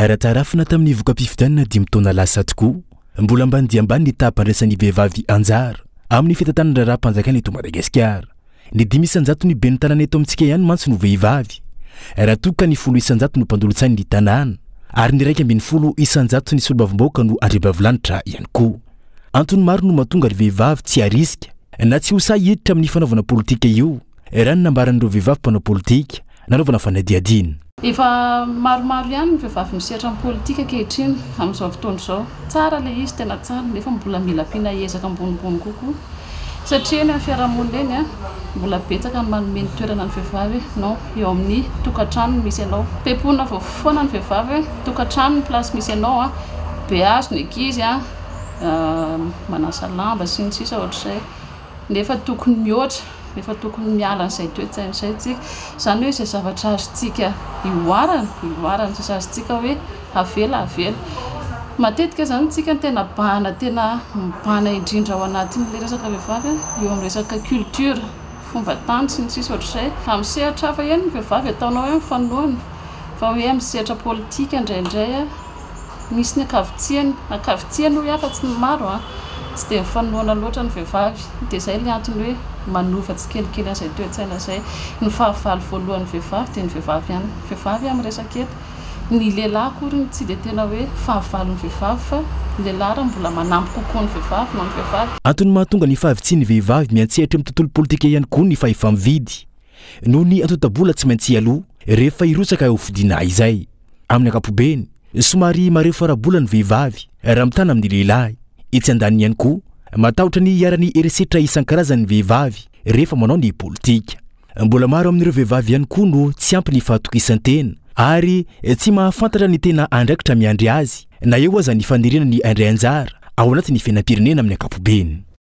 Aratarafina tamin'ny voka-pifidianana 5 taona lasa tokoa, mbola ambany dia ambany ny tapandraisan'ny vehivavy anjara amin'ny fitantanana raha-mpanjakana eto Madagasikara. Ny 5 isanjato ny ben'ny tanàna eto amintsika ihany mantsy no vehivavy. Raha toa ka ny 10 isanjato no mpandolo-tsaina ny tanàna, ary ny 110 isanjato ny solombavam-bahoaka no andriambavilanitra ihany koa. Antony maro no mahatonga ny vehivavy tsy harisika na tsy ho sahiditra amin'ny fanaovana politika io, raha ny nambaran'ireo vehivavy mpanao politika nanaovana fanadihadiana. Efa maromaro ihany ny vehivavy misehatra amin'ny politika ankehitriny amin'izao fotoana izao. Tsara ilay izy, tena tsara, nefa mbola mila ampiana ezaka ambonimbony kokoa. Satria eny amin'ny fiarahamonina eny mbola betsaka ny manome ny toerana ny vehivavy no eo amin'ny tokantrano misy ianao. Pepona foana ny vehivavy, tokantrano ny plasy misy ianao, beazo ny ankizy, manasa lamba sy ny sisa ohatr'izay. Nefa tokony mihoatra, efa tokony miala an'izay toe-tsaina izay tsika. Izany hoe izay zavatra azontsika ioarana izay azontsika hoe avela. Matetika izany tsika tena mibahana indrindra ao anatin'ilay resaka vehivavy eo amin'ny resaka culture, fomba tany sy ny sisa ohatr'izay. Amin'ny sehatra hafa ihany ny vehivavy ataonao hoe mifanohana, fa hoe amin'ny sehatra politika indraindray misy ny ankavitsiany ho hafa tsy ny maro, tsy dia mifanohana loatra ny vehivavy. Dia izay ilay antony hoe manova tsikelikely an'izay toe-tsaina izay. Ny fahavalo voalohan'ny vehivavy dia ny vehivavy ihany. Vehivavy amin'ny resaka eto. Ny lehilahy kory tsy dia tena hoe fahavalon'ny vehivavy, fa ny lehilahy mbola manampy kokoa ny vehivavy noho ny vehivavy. Antony mahatonga ny fahavitsian'ny vehivavy miantsehatra amin'ny tontolo politika ihany koa ny fahefa-mividy noho ny antotabola tsy maintsy aloha rehefa irotsaka ho fidiana izay. Amin'ny ankapobeny, somary mareo farabola ny vehivavy raha mitana amin'ny lehilahy. Etsy andaniny ihany koa matahotra ny hiarany eresetra isan-karazany vehivavy rehefa manao ny politika. Mbola maro amin'ireo vehivavy ihany koa no tsy ampy ny fahatokisantena ary tsy mahafantatra ny tena andraikitra miandry azy na eo aza ny faniriana ny andray anjara ao anatin'ny fiainam-pirenena amin'ny ankapobeny.